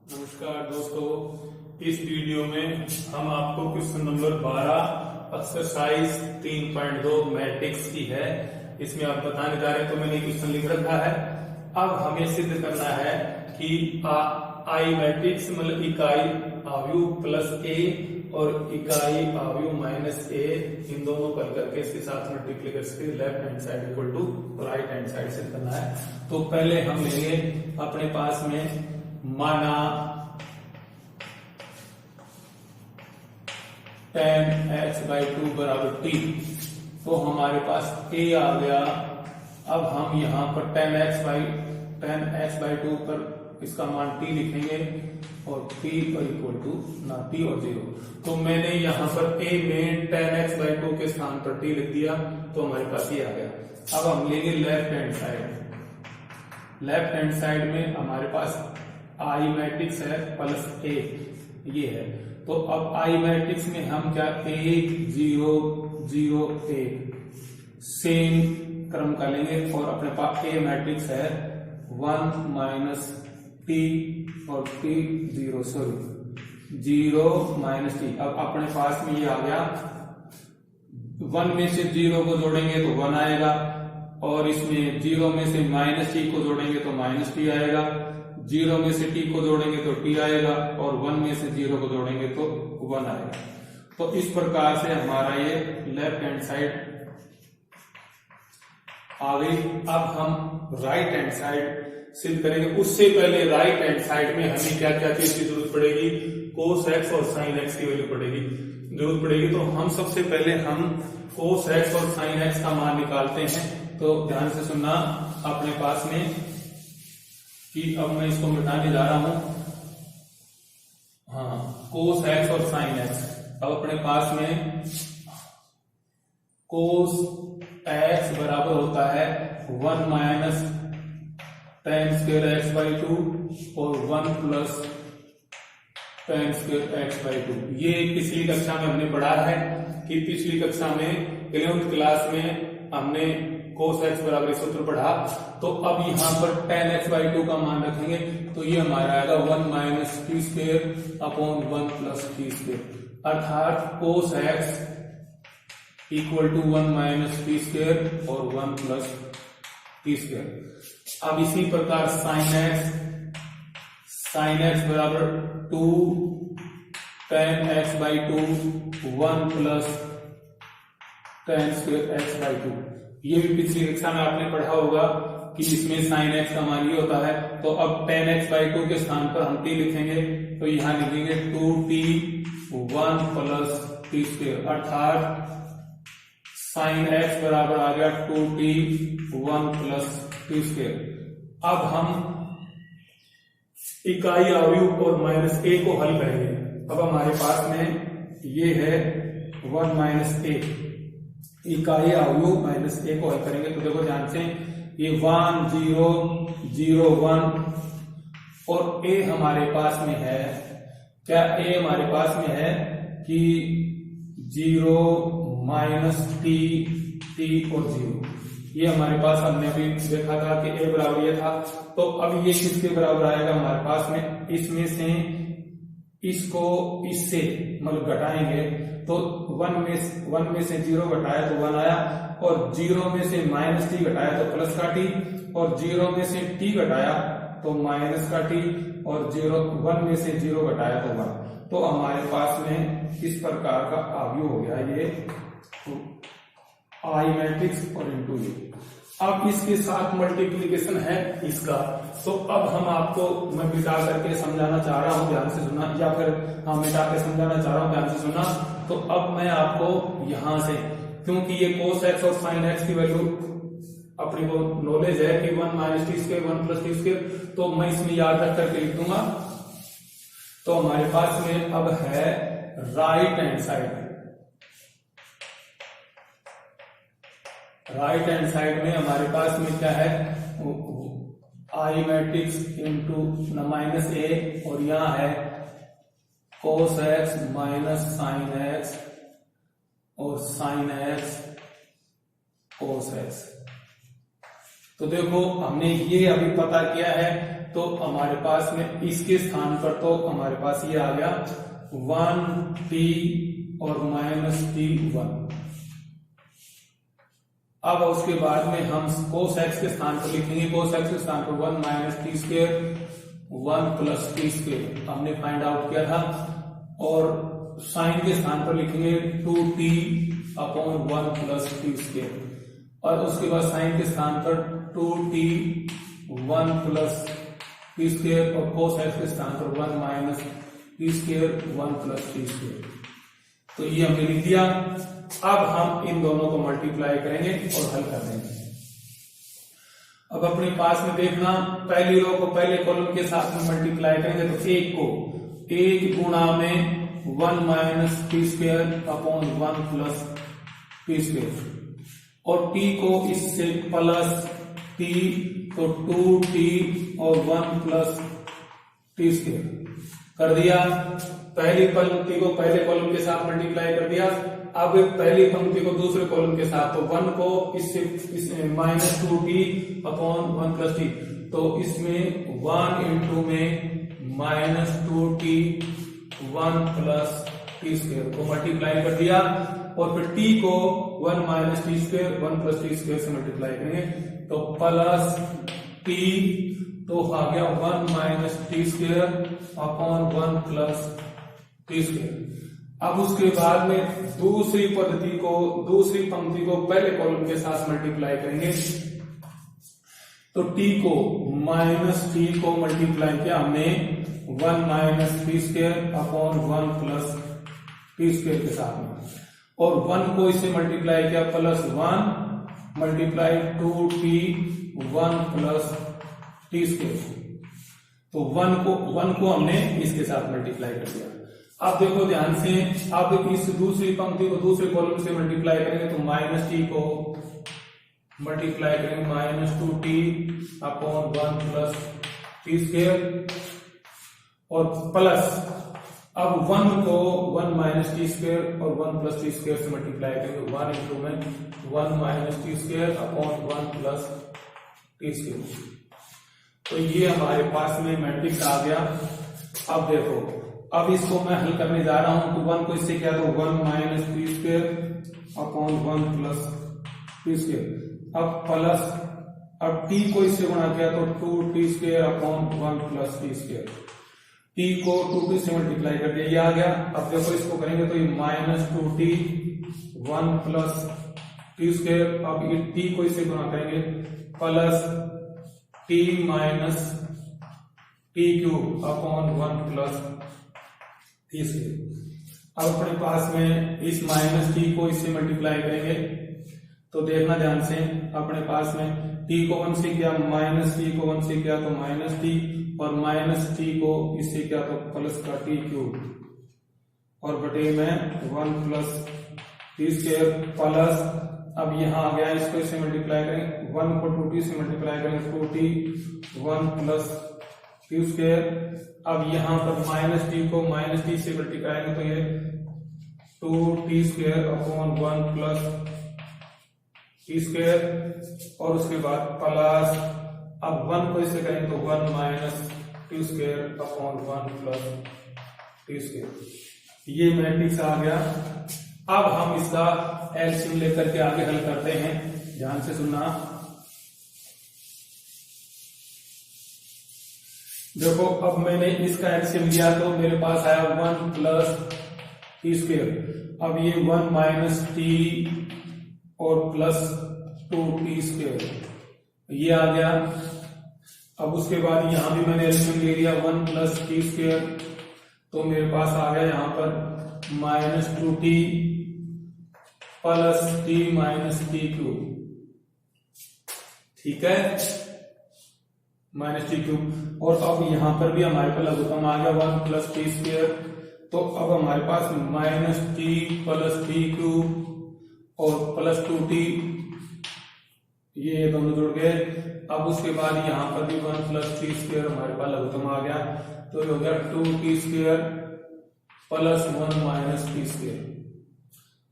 नमस्कार दोस्तों, इस वीडियो में हम आपको क्वेश्चन नंबर 12 एक्सरसाइज 3.2 मैट्रिक्स की है। इसमें आप बताने जा रहे हैं, तो मैंने क्वेश्चन लिख रखा है। अब हमें सिद्ध करना है कि आई मैट्रिक्स मतलब इकाई आव्यूह प्लस ए और इकाई आव्यूह माइनस ए, इन दोनों को हल करके इसके साथ मल्टीप्लाई करके left hand side equal to right hand side से करना है। तो पहले हम लेंगे अपने पास में माना 10x/2 बराबर t, तो हमारे पास a आ गया। अब हम यहाँ पर 10x/2 पर इसका मान t लिखेंगे और t पर इक्वल टू ना t और 0। तो मैंने यहाँ पर a में 10x/2 के स्थान पर t लिख दिया, तो हमारे पास ये आ गया। अब हम लेंगे left hand side. Left hand side में हमारे पास आई मैट्रिक्स है प्लस ए, ये है। तो अब आई मैट्रिक्स में हम क्या 1 0 0 1 सेम क्रम का लेंगे और अपने पास ए मैट्रिक्स है 1 माइनस टी और टी 0 माइनस टी। अब अपने पास में ये आ गया, 1 में से 0 को जोड़ेंगे तो 1 आएगा और इसमें 0 में से माइनस टी को जोड़ेंगे तो माइनस टी आएगा, 0 में से t को जोड़ेंगे तो t आएगा और 1 में से 0 को जोड़ेंगे तो 1 आएगा। तो इस प्रकार से हमारा ये लेफ्ट हैंड साइड आ गई। अब हम राइट हैंड साइड सिद्ध करेंगे। उससे पहले राइट हैंड साइड में हमें क्या क्या चीज की जरूरत पड़ेगी, cos x और sin x की वैल्यू जरूरत पड़ेगी। तो हम सबसे पहले हम cos x और sin x का मान निकालते हैं। तो ध्यान से सुनना अपने पास में कि अब मैं इसको मिटाने जा रहा हूं। हाँ, cos x और sin x। अब अपने पास में cos x बराबर होता है 1 माइनस tan स्क्वायर x/2 और 1 प्लस tan स्क्वायर x/2। ये पिछली कक्षा में हमने पढ़ा है कि पिछली कक्षा में 11th क्लास में हमने cos x बराबर सूत्र पढ़ा। तो अब यहाँ पर tan x/2 का मान रखेंगे तो ये हमारा आएगा 1 minus T square upon 1 plus T square, अर्थात cos x equal to 1 minus T square और 1 प्लस टी स्क्वायर। अब इसी प्रकार sin x बराबर 2 tan x/2 1 plus tan square x/2। ये भी पिछली कक्षा में आपने पढ़ा होगा कि इसमें sin x का मान ये होता है। तो अब tan x/2 के स्थान पर हम t लिखेंगे तो यहां लिखेंगे 2t 1 प्लस टी स्क्वायर, अर्थात sin x बराबर आ गया 2t 1 प्लस टी स्क्वायर। अब हम इकाई आव्यूह और माइनस a को हल करेंगे। अब हमारे पास में ये है 1 माइनस a, इकाई आव्यूह माइनस a को हल करेंगे। तो देखो ध्यान से, ये 1 0 0 1 और a हमारे पास में है क्या, a हमारे पास में है कि 0 माइनस टी और 0। ये हमारे पास हमने अभी देखा था कि a बराबर ये था। तो अब ये किसके बराबर आएगा हमारे पास में, इसमें से इसको इससे मतलब घटाएंगे तो 1 में से 0 घटाया तो 1 आया और 0 में से माइनस टी घटाया तो प्लस का टी और 0 में से टी घटाया तो माइनस का टी और 1 में से 0 घटाया तो 1। तो हमारे पास में इस प्रकार का आव्यूह हो गया ये आई मैट्रिक्स और इनटू ये। अब इसके साथ मल्टीप्लिकेशन है इसका। तो अब हम आपको मैं मिटा करके समझाना चाह रहा हूं, ध्यान से सुनना, या फिर हाँ मिटा के समझाना चाह रहा हूं, ध्यान से सुनना। तो अब मैं आपको यहां से, क्योंकि ये cos x और sin x की वैल्यू अपनी को नॉलेज है कि 1 minus T square 1 plus T square, तो मैं इसमें याद रख करके लिख दूंगा। तो हमारे पास में अब है right hand side. Right hand side में हमारे पास में क्या है, आई मैट्रिक्स इंटू माइनस ए और यहां है cos x minus sin x और sin x cos x। तो देखो हमने ये अभी पता किया है तो हमारे पास में इसके स्थान पर तो हमारे पास ये आ गया 1t और -t1। अब उसके बाद में हम cos x के स्थान पर लिखेंगे, cos x के स्थान पर 1 - t² 1 + t², हमने फाइंड आउट किया था। और साइन के स्थान पर लिखेंगे 2t/1 + t², और उसके बाद साइन के स्थान पर 2t 1 + t² और cos x के स्थान पर 1 - t² 1 + t²। तो ये हमने लिख दिया। अब हम इन दोनों को मल्टीप्लाई करेंगे और हल कर देंगे। अब अपने पास में देखना, पहली रो को पहले कॉलम के साथ में मल्टीप्लाई करेंगे तो 1 को 1 गुणा में 1 - t²/1 + t², और t को इससे प्लस t, तो 2t और 1 + t² कर दिया। पहली पंक्ति को पहले कॉलम के साथ मल्टीप्लाई कर दिया। अब पहली पंक्ति को दूसरे कॉलम के साथ, तो 1 को इससे -2t/1 + t, तो इसमें 1 × में -2t 1 + t² को मल्टीप्लाई कर दिया, और फिर t को 1 - t² 1 + t² से मल्टीप्लाई करेंगे तो प्लस t, तो आ गया 1 - t²/1 + t²। अब उसके बाद में दूसरी पंक्ति को पहले कॉलम के साथ मल्टीप्लाई करेंगे, तो t को -t को मल्टीप्लाई किया हमने 1 - t²/1 + t² के साथ में, और 1 को इससे मल्टीप्लाई किया +1 × 2t 1 + t², तो 1 को हमने इसके साथ मल्टीप्लाई कर दिया। अब देखो ध्यान से, अब इस दूसरी पंक्ति को दूसरे कॉलम से मल्टीप्लाई करेंगे तो -t को मल्टीप्लाई करेंगे -2t/1 + t², और प्लस अब 1 को 1 - t² और 1 + t² से मल्टीप्लाई करेंगे 1 × में 1 - t²/1 + t²। तो ये हमारे पास में मैट्रिक्स आ गया। अब देखो, अब इसको मैं हल करने जा रहा हूं, तो 1 को इससे क्या, तो 1 - t²/1 + t², अब प्लस, अब t को इससे गुणा किया तो 2t²/1 + t², t को 2t से मल्टीप्लाई कर दिया, ये आ गया। अब देखो इसको करेंगे तो ये -2t 1 + t², अब ये t को इससे गुणा करेंगे प्लस t - t³/1 + t²। अब अपने पास में इस -t को इससे मल्टीप्लाई करेंगे, तो देखना ध्यान से, अपने पास में t को 1 से किया, -t को 1 से किया तो -t, और -t को इससे किया तो प्लस का t³ और बटे में 1 + t² प्लस, अब यहां आ गया, इसको इससे मल्टीप्लाई करेंगे, 1 को 2t से मल्टीप्लाई करेंगे 2t 1 + t²। अब यहां पर -t को -t से मल्टीप्लाई करेंगे तो ये 2t²/1 + t², और उसके बाद प्लस, अब 1 को इससे करेंगे तो 1 - t²/1 + t²। ये मैट्रिक्स आ गया। अब हम इसका एलसीएम लेकर के आगे हल करते हैं, ध्यान से सुनना। देखो, अब मैंने इसका एलसीएम लिया तो मेरे पास आया 1 + t², अब ये 1 - t और प्लस 2t², ये आ गया। अब उसके बाद यहां भी मैंने एलसीएम ले लिया 1 + t², तो मेरे पास आ गया यहां पर -2t + t - t³, ठीक है, -t³। और अब यहां पर भी हमारे पास लघुत्तम आ गया 1 + t², तो अब हमारे पास -t + t³ और प्लस 2t, ये दोनों जुड़ गए। अब उसके बाद यहां पर भी 1 + t² हमारे पास लघुत्तम आ गया, तो ये हो गया 2t² + 1 - t²,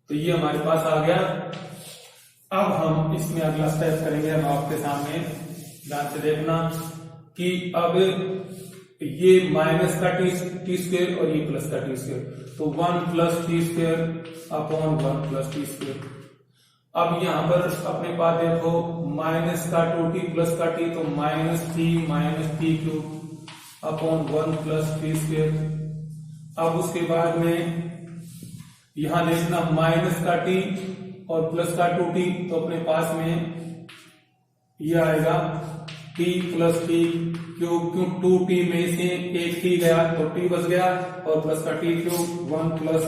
तो ये हमारे पास आ गया। अब हम इसमें अगला स्टेप करेंगे, हम आपके सामने ध्यान से देखना कि अब ये माइनस का टी स्क्वायर और ये प्लस का टी स्क्वायर, तो 1 plus T square upon 1 plus T square. अब यहां पर अपने पास देखो माइनस का 2t प्लस का t, तो minus t cube upon 1 plus T square. अब उसके बाद में यहां देखना माइनस का t और प्लस का 2t, तो अपने पास में ये आएगा t प्लस टी क्यूब, क्यों 2t में से एक t गया तो t बच गया, और प्लस का t cube 1 plus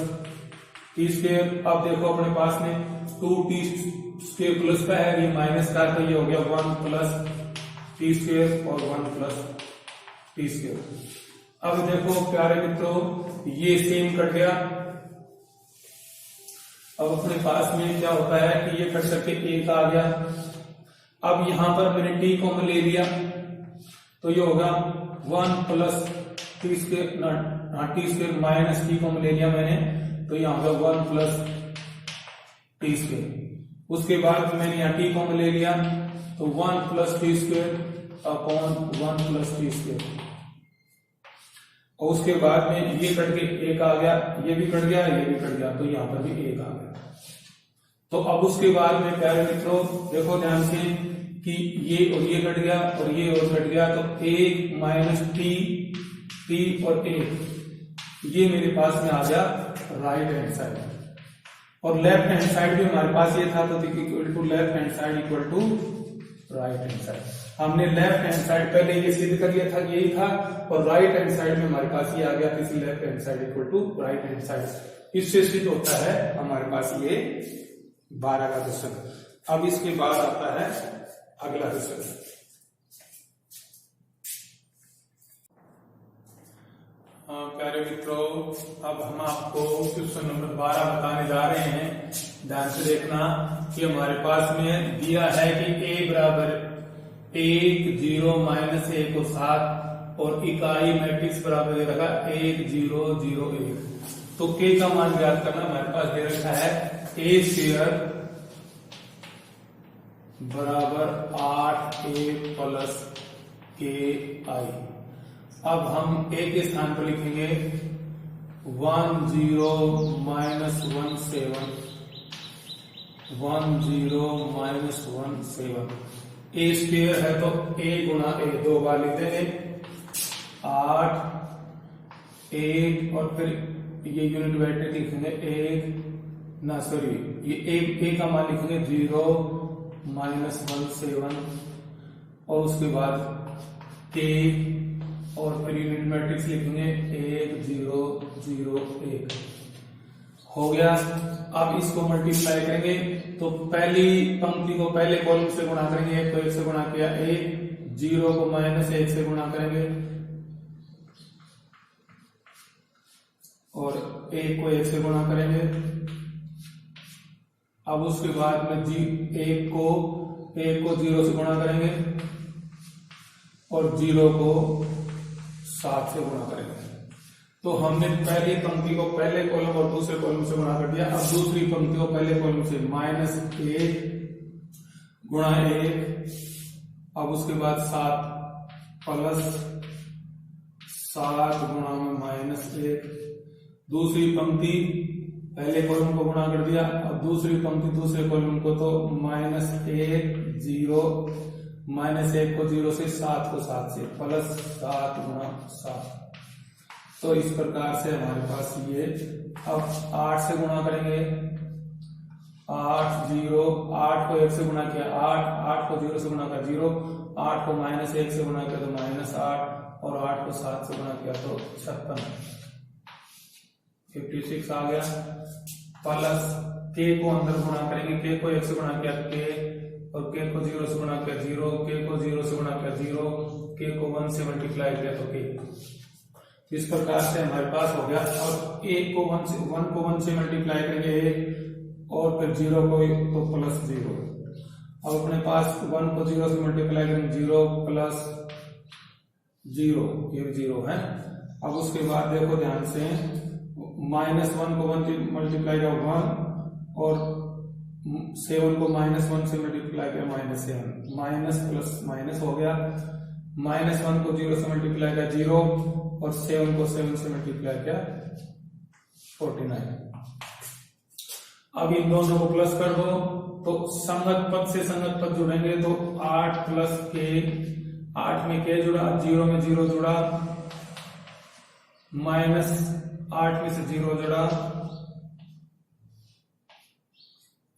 T square. अब देखो अपने पास में 2t स्क्वायर प्लस का है, ये माइनस का, तो ये हो गया 1 प्लस टी स्क्वायर और 1 प्लस टी स्क्वायर। अब देखो प्यारे मित्रों, ये सेम कट गया। अब अपने पास में क्या होता है कि ये कट करके एक आ गया। अब यहां पर मैंने t कॉमन ले लिया, तो ये होगा 1 plus T square, T square minus t common ले लिया मैंने, तो यहां होगा 1 प्लस टी स्क्वायर। उसके बाद मैंने यहाँ t कॉमन ले लिया, तो 1 plus T square upon 1 plus T square. और उसके बाद में ये कट के एक आ गया, ये भी कट गया, ये भी कट गया, तो यहां पर भी एक आ गया। तो अब उसके बाद में प्यारे मित्रों देखो ध्यान से कि ये और ये कट गया और ये और कट गया, तो एक माइनस टी और एक, ये मेरे पास में आ गया राइट हैंड साइड। और लेफ्ट हैंड साइड भी हमारे पास ये था, तो equal to left hand side equal to right hand side. हमने लेफ्ट हैंड साइड पहले ये सिद्ध कर लिया था, यही था, और राइट हैंड साइड में हमारे पास ये आ गया, इसलिए left hand side equal to right hand side. इससे सिद्ध होता है हमारे पास ये 12 का क्वेश्चन। अब इसके बाद आता है अगला क्वेश्चन। प्यारे मित्रों, अब हम आपको क्वेश्चन नंबर 12 बताने जा रहे हैं। ध्यान से देखना कि हमारे पास में दिया है कि a बराबर 1 0 माइनस 1 को 7 और इकाई मैट्रिक्स बराबर दे रखा 1 0 0 1। तो k का मान ज्ञात करना, हमारे पास दे रखा है a स्क्वायर बराबर 8a प्लस KI। अब हम a के स्थान पर लिखेंगे 1 0 माइनस 1 7, 1 0 माइनस 1 7। a स्क्वायर है तो a गुणा a, दो बार लिखते हैं 8 8, और फिर ये यूनिट वेक्टर लिखेंगे 1 ना सॉरी ये a का मान लिखेंगे 0 माइनस 1 7, और उसके बाद k, और फिर यूनिट मैट्रिक्स लिखेंगे 1 0 0 1। हो गया। अब इसको मल्टीप्लाई करेंगे, तो पहली पंक्ति को पहले कॉलम से गुणा करेंगे, 1 को 1 से गुणा किया 1, 0 को माइनस 1 से गुणा करेंगे, और 1 को 1 से गुणा करेंगे। अब उसके बाद में 1 को 0 से गुणा करेंगे, और 0 को 7 से गुणा करेंगे। तो हमने पहली पंक्ति को पहले कॉलम और दूसरे कॉलम से गुणा कर दिया। अब दूसरी पंक्ति को पहले कॉलम से माइनस 1 गुणा 1, अब उसके बाद 7 प्लस 7 गुणा में माइनस 1। दूसरी पंक्ति पहले कॉलम को गुणा कर दिया, अब दूसरी पंक्ति दूसरे कॉलम को, तो माइनस 1 0 माइनस 1 को 0 से, 7 को 7 से, प्लस 7 गुणा 7। तो इस प्रकार से हमारे पास ये, अब 8 से गुणा करेंगे, 8 0, 8 को 1 से गुणा किया 8, 8 को 0 से गुणा किया 0, 8 को माइनस 1 से गुणा किया तो माइनस 8, और 8 को 7 से गुणा किया तो 56, 56 आ गया। प्लस k को अंदर गुणा करेंगे, k को 1 से गुणा किया k, और k को 0 से गुणा किया 0, k को 0 से गुणा किया 0, k को 1 से मल्टीप्लाई किया तो k। इस प्रकार से हमारे पास हो गया। और 1 को 1 से मल्टीप्लाई करेंगे 1, और फिर 0 को तो प्लस 0। अब अपने पास 1 को 0 से मल्टीप्लाई करेंगे 0 प्लस 0, ये 0 है। अब उसके बाद देखो ध्यान से, माइनस 1 को 1 से मल्टीप्लाई किया 1, और 7 को माइनस 1 से मल्टीप्लाई किया माइनस 7, माइनस प्लस माइनस हो गया। -1 को 0 से मल्टीप्लाई किया 0 और 7 को 7 से मल्टीप्लाई किया 49। अब इन दोनों को प्लस कर दो तो संगत पद से संगत पद जुड़ेंगे तो 8 प्लस के, 8 में के जुड़ा, 0 में 0 जुड़ा, -8 में से 0 जुड़ा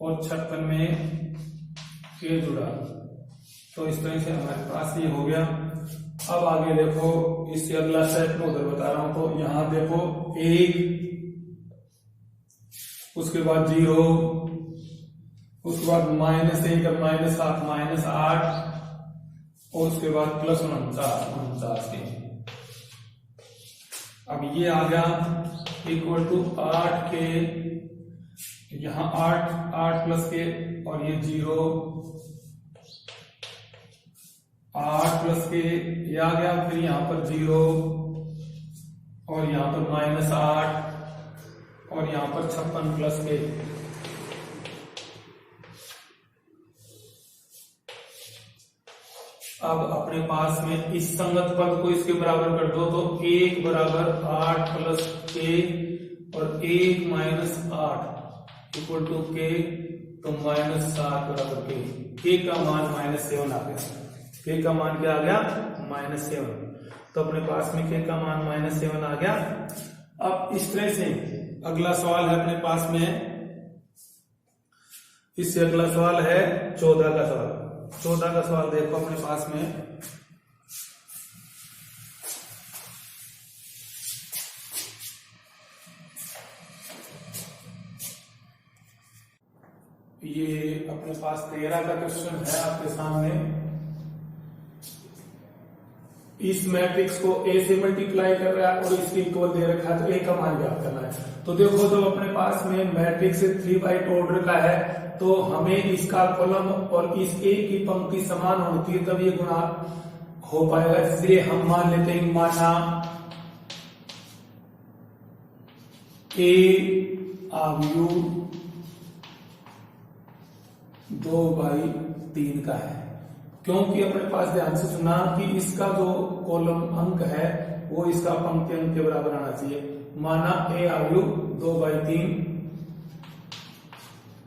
और 56 में के जुड़ा। तो इस तरह से हमारे पास ये हो गया। अब आगे देखो, इससे अगला सेट में उधर बता रहा हूं तो यहां देखो 1, उसके बाद 0, उसके बाद -1 और -7 -8 और उसके बाद +49 के। अब ये आ गया इक्वल टू 8 के, यहां 8 प्लस के और ये 0, 8 प्लस के ये आ गया, फिर यहां पर 0 और यहां पर -8 और यहां पर 56 प्लस के। अब अपने पास में इस संगत पद को इसके बराबर कर दो तो 1 बराबर 8 प्लस के और 1 -8 इक्वल टू के, तो -7 बराबर के का मान -7 आ गया। के का मान क्या आ गया? -7। तो अपने पास में के का मान -7 आ गया। अब इस तरह से अगला सवाल है अपने पास में, इससे अगला सवाल है 14 का सवाल। 14 का सवाल देखो अपने पास में, ये अपने पास 13 का क्वेश्चन है आपके सामने। इस मैट्रिक्स को ए से मल्टीप्लाई कर रहा है और इसके इक्वल दे रखा है, तो ए का मान ज्ञात करना है। तो देखो जब अपने पास में मैट्रिक्स 3/8 ऑर्डर का है तो हमें इसका कॉलम और इस ए की पंक्ति समान होती है तब ये गुणा हो पाएगा। इसलिए हम मान लेते हैं, माना ए आव्यूह 2/3 का है, क्योंकि अपने पास ध्यान से सुना कि इसका जो कॉलम अंक है वो इसका पंक्ति अंक के बराबर आना चाहिए। माना ए आव्यूह 2/3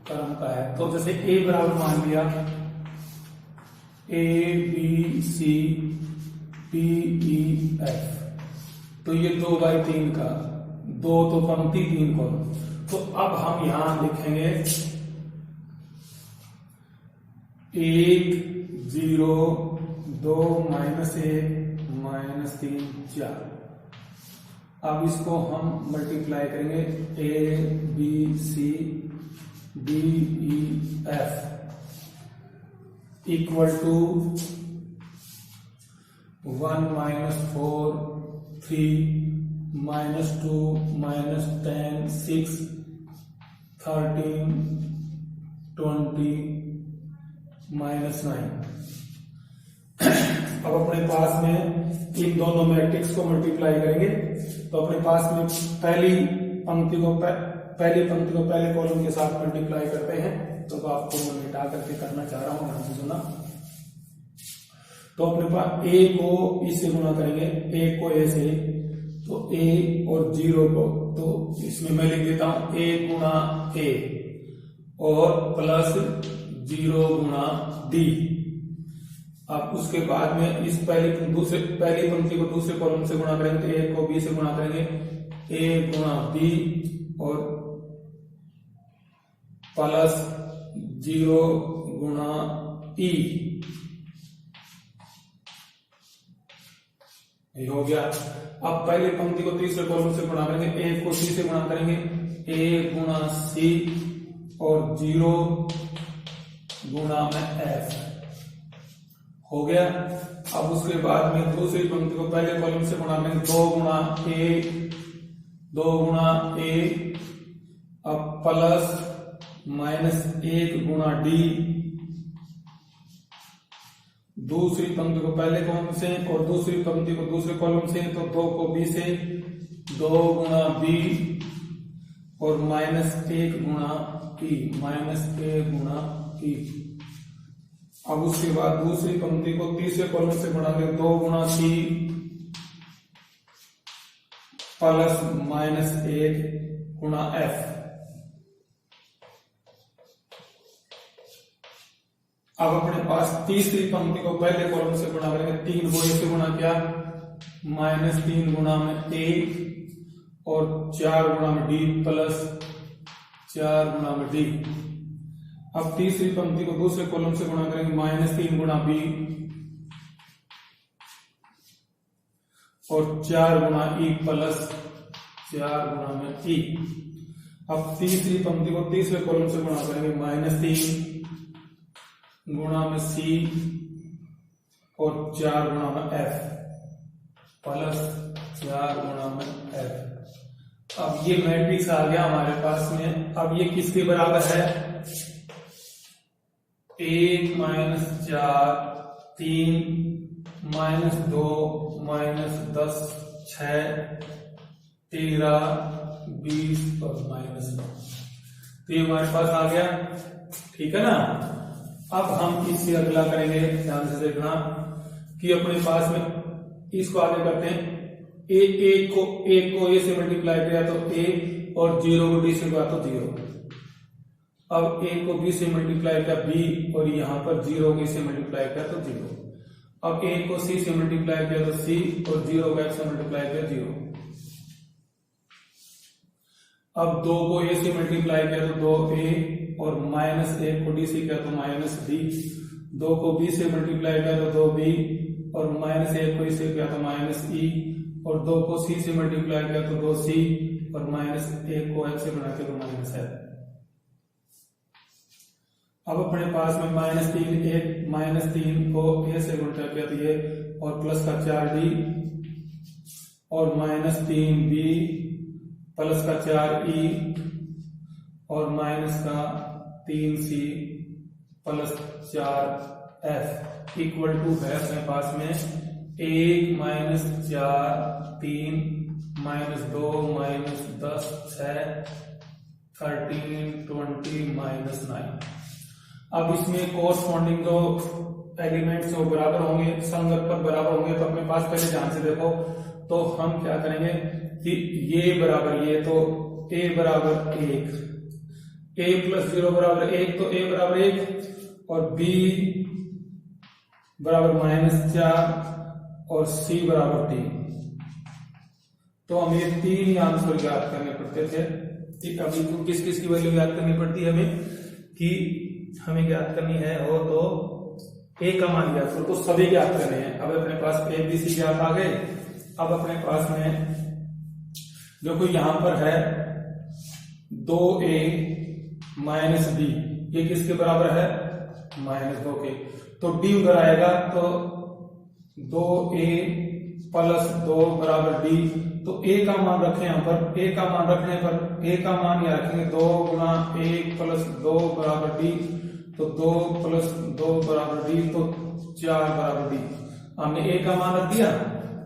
क्रम का है, तो जैसे ए बराबर मान लिया ABCDEF, तो ये 2/3 का, 2 तो पंक्ति 3 कॉलम। तो अब हम यहां लिखेंगे 1 0 2 -1 -3 4। अब इसको हम मल्टीप्लाई करेंगे ABCDEF इक्वल टू 1 -4 3 -2 -10 6 13 20 -9। अब अपने पास में इन दोनों मैट्रिक्स को मल्टीप्लाई करेंगे तो अपने पास में पहली पंक्ति को पहले कॉलम के साथ मल्टीप्लाई करते हैं। तो आपको मैं मिटा करके करना चाह रहा हूं, ध्यान से सुना। तो अपने पास ए को इससे गुणा करेंगे, ए को ए से, तो ए और 0 को तो इसमें मैं लिख देता हूं ए गुणा ए और प्लस 0 गुणा डी। अब उसके बाद में इस पहली पंक्ति को दूसरे कॉलम से गुणा करेंगे तो ए को बी से गुणा करेंगे, ए गुणा बी और प्लस 0 गुणा ई। ये हो गया। अब पहली पंक्ति को तीसरे कॉलम से गुणा करेंगे, ए को सी से गुणा करेंगे, ए गुणा सी और 0 गुणा में एफ हो गया। अब उसके बाद में दूसरी पंक्ति को पहले कॉलम से गुणा करेंगे, 2 गुणा ए अब प्लस -1 गुणा डी। दूसरी पंक्ति को पहले कॉलम से और दूसरी पंक्ति को दूसरे कॉलम से, तो 2 को बी से, 2 गुणा बी और -1 गुणा ई, -1 गुणा ई। अब उसके बाद दूसरी पंक्ति को तीसरे कॉलम से बढ़ाएंगे 2 गुणा सी प्लस माइनस 1 गुणा एफ। अब अपने पास तीसरी पंक्ति को पहले कॉलम से गुणा करेंगे, 3 को ए से गुणा किया -3 गुणा में ए और 4 गुणा में डी प्लस 4 गुणा में डी। अब तीसरी पंक्ति को दूसरे कॉलम से गुणा करेंगे, -3 गुणा बी और 4 गुणा ई प्लस 4 गुणा में ई। अब तीसरी पंक्ति को तीसरे कॉलम से गुणा करेंगे, -3 गुणा में सी और 4 गुणा में एफ प्लस 4 गुणा में एफ। अब ये मैट्रिक्स आ गया हमारे पास में। अब ये किसके बराबर है? 1 - 4 3 - 2 - 10 6 13 20 और -9। तो ये हमारे पास आ गया, ठीक है ना। अब हम इससे अगला करेंगे, ध्यान से देखना कि अपने पास में इसको आगे करते हैं। एक को ए से मल्टीप्लाई किया तो ए और 0 को डी से किया तो 0। अब ए को बी से मल्टीप्लाई किया बी और यहां पर 0 को ए से मल्टीप्लाई किया तो 0। अब ए को सी से मल्टीप्लाई किया तो सी और 0 को एफ से मल्टीप्लाई किया 0। अब 2 को ए से मल्टीप्लाई किया तो 2a और -1 को डी से किया तो -d। 2 को बी से मल्टीप्लाई किया तो 2b और -1 को ई से किया तो -e और 2 को सी से मल्टीप्लाई किया तो 2c और -1 को एफ से बना के तो -f। अब अपने पास में -3 को ए से गुणा किया तो ये और प्लस का 4d और -3b प्लस का 4e और माइनस का 3c plus 4f equal to है अपने पास में 1 - 4 3 - 2 - 10 6 13 20 -9। अब इसमें कोरस्पॉन्डिंग जो एलिमेंट्स वो बराबर होंगे, संगत पर बराबर होंगे। तो अपने पास पहले ध्यान से देखो, तो हम क्या करेंगे कि ये बराबर ये, तो a बराबर 1, a + 0 बराबर 1, तो a बराबर 1 और b बराबर -4 और c बराबर 3। तो हमें ये 3 आंसर याद करने पड़ते थे। अभी तो किस किस की वैल्यू याद करनी पड़ती है हमें, कि हमें याद करनी है वो तो a का मान याद करो, तो सभी याद करने हैं। अब अपने पास a b c याद आ गए। अब अपने पास में जो कोई यहां पर है 2a - b, ये किसके बराबर है? -2 के। तो d उधर आएगा तो 2a + 2 बराबर d। तो a का मान रखें यहां पर, a का मान रखने पर a का मान यहां रखेंगे 2 गुणा 1 + 2 बराबर d। तो 2 + 2 बराबर d, तो 4 बराबर d। हमने a का मान रख दिया।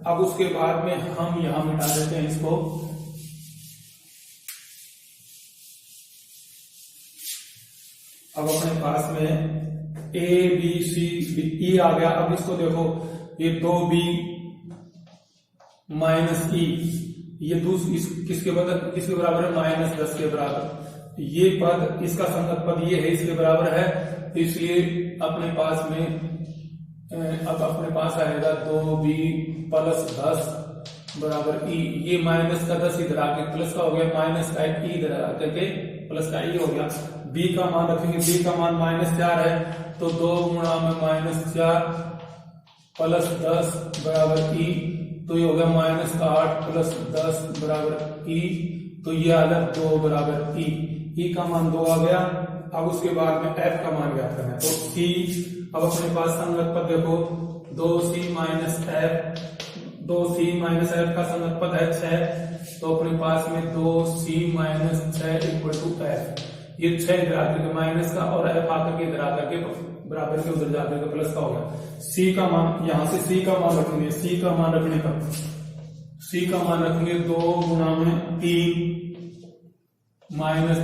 अब उसके बाद में हम यहां मिटा देते हैं इसको। अब अपने पास में a b c d e आ गया। अब इसको देखो, ये 2b - e, ये किसके बराबर है? -10 के बराबर। ये पद, इसका संगत पद ये है, इसके बराबर है। तो इसलिए अपने पास में अब अपने पास आएगा 2b + 10 बराबर e। ये -10 इधर आके प्लस का हो गया, माइनस का e इधर आकर के प्लस का e हो गया। b का मान रखेंगे, b का मान -4 है, तो 2 गुणा में -4 + 10 बराबर e। तो ये हो गया -8 + 10 बराबर e। तो ये आ गया 2 बराबर e का मान 2 आ गया। अब उसके बाद में f का मान ज्ञात करना है, तो c। अब अपने पास संगत पद देखो, 2c - f का संगत पद है 6। तो अपने पास में 2c - 6 इक्वल टू f। ये 6 इधर आकर के माइनस का और f आकर के इधर आकर के बराबर के उधर जाकर के प्लस का हो गया। c का मान, यहां से c का मान रखेंगे, c का मान रखने पर c का मान रखेंगे 2 गुणा में 3 -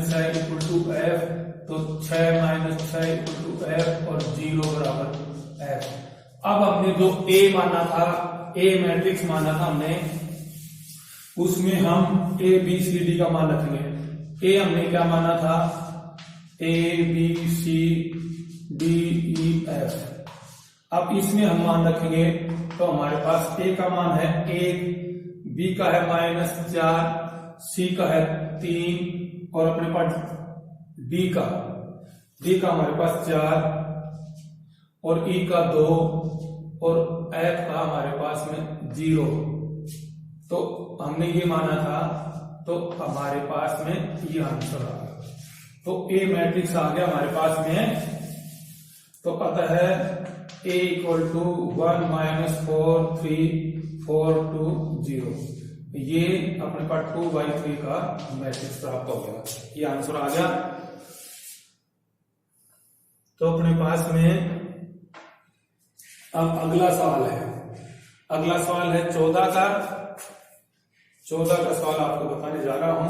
6 इक्वल टू f। तो 6 - 6 = f और 0 बराबर f। अब हमने जो a माना था, a मैट्रिक्स माना था हमने, उसमें हम a b c d का मान रखेंगे। a हमने क्या माना था, a b c d e f। अब इसमें हम मान रखेंगे तो हमारे पास a का मान है 1, b का है -4, c का है 3 और अपने पास d का हमारे पास 4 और e का 2 और f का हमारे पास में 0। तो हमने ये माना था, तो हमारे पास में ये आंसर आ गया। तो A मैट्रिक्स आ गया हमारे पास में। तो अतः A = 1 - 4 3 4 2 0, ये अपने पास 2/3 का मैट्रिक्स प्राप्त हो गया। ये आंसर आ गया। तो अपने पास में अब अगला सवाल है 14 का सवाल आपको बताने जा रहा हूं।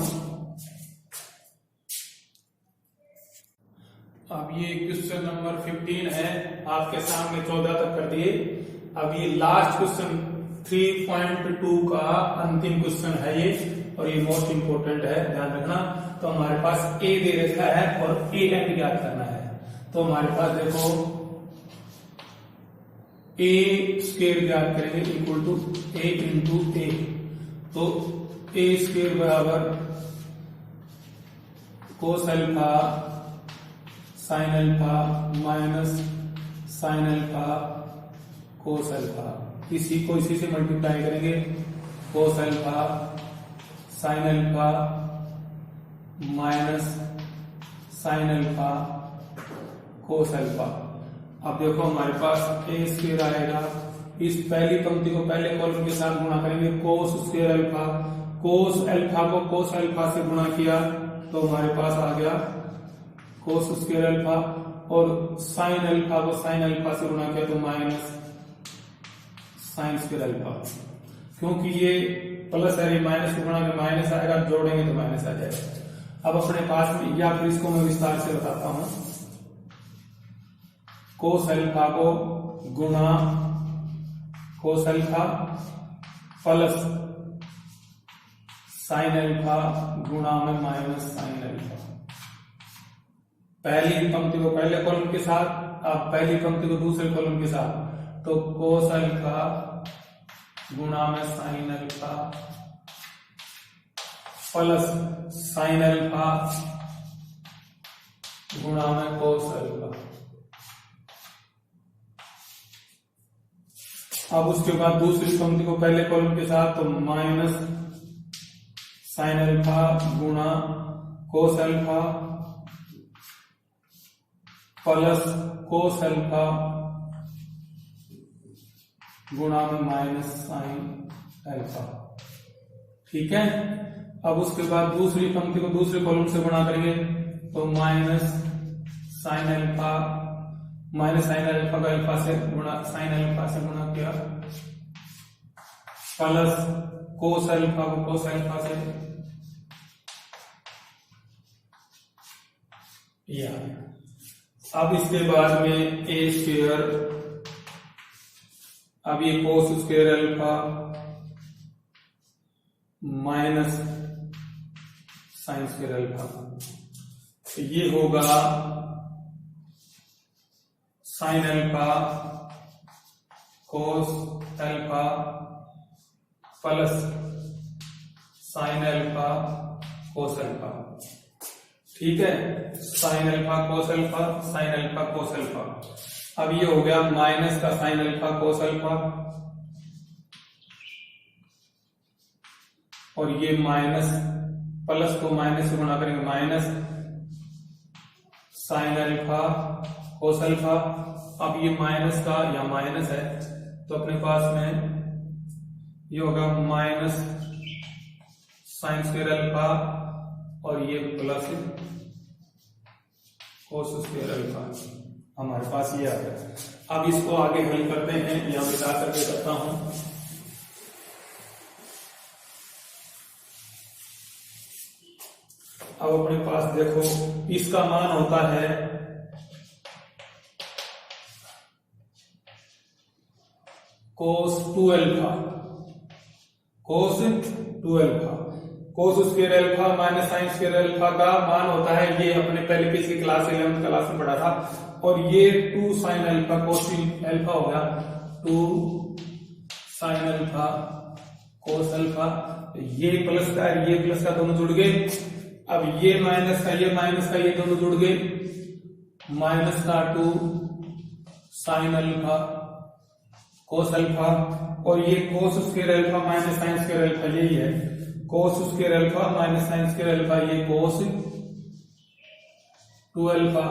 अब ये क्वेश्चन नंबर 15 है, आपके सामने 14 तक कर दिए। अब ये लास्ट क्वेश्चन 3.2 का अंतिम क्वेश्चन है ये, और ये मोस्ट इंपोर्टेंट है, ध्यान रखना। तो हमारे पास ए दे रखा है और ए एंड ज्ञात करना है। तो हमारे पास देखो ए स्क्वायर ज्ञात करेंगे = a × a। तो a स्क्वायर बराबर cos alpha sin alpha minus sin alpha cos alpha, इसी को इसी से मल्टीप्लाई करेंगे। cos alpha sin alpha minus sin alpha cos alpha. अब देखो हमारे पास a स्क्वायर आएगा, इस पहली पंक्ति को पहले कॉलम के साथ गुणा करेंगे। cos square alpha, cos alpha को cos अल्फा से गुणा किया तो हमारे पास आ गया cos स्क्वायर अल्फा, और sin अल्फा को sin अल्फा से गुणा किया तो माइनस sin स्क्वायर अल्फा। क्योंकि ये प्लस है, माइनस को गुणा के माइनस आएगा, जोड़ेंगे तो माइनस आ जाएगा। अब अपने पास में, या फिर इसको मैं विस्तार से बताता हूं, cos अल्फा को गुणा cos alpha plus sin alpha गुणा में माइनस sin अल्फा। पहली पंक्ति को पहले कॉलम के साथ, अब पहली पंक्ति को दूसरे कॉलम के साथ, तो cos अल्फा गुणा में sin alpha plus sin alpha गुणा में cos अल्फा। अब उसके बाद दूसरी पंक्ति को पहले कॉलम के साथ, तो माइनस sin अल्फा गुणा cos alpha plus cos alpha गुणा में माइनस sin अल्फा। ठीक है। अब उसके बाद दूसरी पंक्ति को दूसरे कॉलम से गुणा करेंगे तो माइनस sin अल्फा का अल्फा से गुणा, sin अल्फा से गुणा किया, प्लस cos अल्फा को cos अल्फा से, या अब इसके बाद में a स्क्वायर, अब ये cos square alpha minus sin square alpha, तो ये होगा sin alpha cos alpha plus sin alpha cos alpha. ठीक है, sin alpha cos alpha, sin alpha cos alpha. अब ये हो गया माइनस का sin अल्फा cos अल्फा, और ये माइनस, प्लस को माइनस से गुणा करेंगे, minus sin alpha cos alpha. अब ये माइनस का या माइनस है, तो अपने पास में ये होगा माइनस sin स्क्वायर अल्फा, और ये प्लस cos स्क्वायर अल्फा। हमारे पास ये आ गया। अब इसको आगे हल करते हैं, या बता करके करता हूं। अब अपने पास देखो इसका मान होता है cos 2 alpha, cos 2 alpha, cos square alpha minus sine square alpha का मान होता है, ये अपने पहले पिछली क्लास 11th क्लास में पढ़ा था, और ये 2 साइन अल्फा cos अल्फा हो गया, 2 साइन अल्फा cos अल्फा, ये प्लस का दोनों जुड़ गए। अब ये माइनस का ये दोनों जुड़ गए, माइनस का 2 साइन अल्फा cos अल्फा, और ये cos square alpha minus sine square alpha, यही है cos square alpha minus sine square alpha, ये cos 2 अल्फा।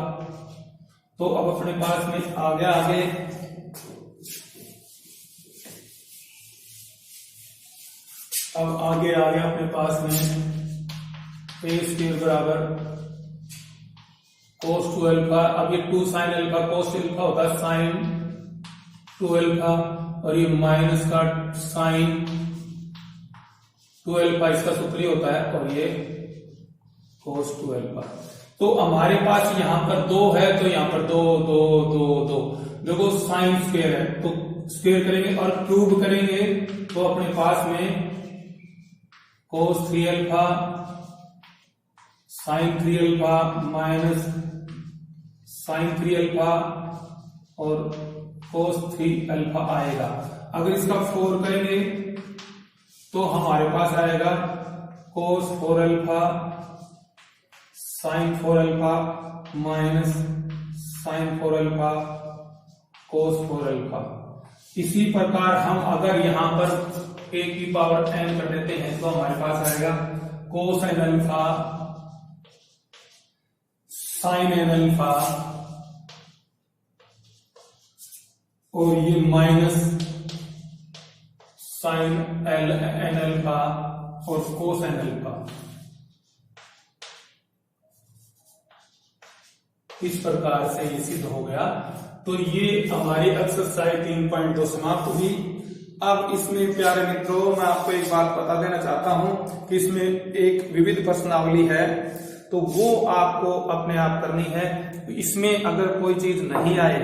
तो अब अपने पास में आगे अब आगे अपने पास में a स्क्वायर बराबर cos 2 अल्फा। अब ये 2 साइन अल्फा cos अल्फा होता है साइन 2 अल्फा, और ये माइनस का साइन 2 अल्फा, इसका सूत्र होता है, और ये cos 2 अल्फा। तो हमारे पास यहाँ पर 2 है, तो यहाँ पर 2 देखो साइन स्क्वायर है तो स्क्वायर करेंगे और क्यूब करेंगे, तो अपने पास में cos 3 alpha sine 3 alpha minus sine 3 alpha और cos 3 अल्फा आएगा। अगर इसका 4 करेंगे तो हमारे पास आएगा cos 4 alpha sine 4 alpha minus sine 4 alpha cos 4 alpha. इसी प्रकार हम अगर यहां पर a की पावर n कर देते हैं तो हमारे पास आएगा cos n alpha sign n alpha, और ये माइनस साइन n अल्फा और cos n अल्फा। इस प्रकार से ये सिद्ध हो गया। तो ये हमारी एक्सरसाइज 3.2 समाप्त हुई। अब इसमें प्यारे मित्रों मैं आपको एक बात बता देना चाहता हूं कि इसमें एक विविध प्रश्नावली है, तो वो आपको अपने आप करनी है। इसमें अगर कोई चीज नहीं आए,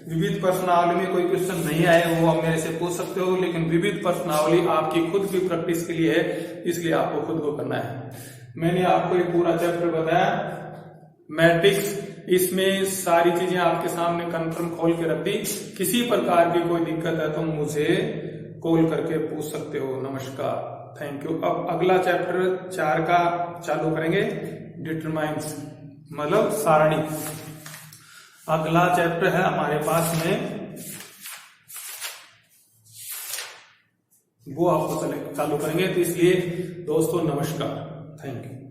विविध प्रश्नावली में कोई क्वेश्चन नहीं आए, वो आप मेरे से पूछ सकते हो, लेकिन विविध प्रश्नावली आपकी खुद की प्रैक्टिस के लिए है, इसलिए आपको खुद को करना है। मैंने आपको एक पूरा चैप्टर बताया मैट्रिक्स, इसमें सारी चीजें आपके सामने कंफर्म खोल के रख दी। किसी प्रकार की कोई दिक्कत है तो मुझे कॉल करके पूछ सकते हो। नमस्कार, थैंक यू। अब अगला चैप्टर 4 का चालू करेंगे, डिटरमाइंस मतलब सारणी। अगला चैप्टर है हमारे पास में, वो आपको चालू करेंगे। तो इसलिए दोस्तों नमस्कार, थैंक यू।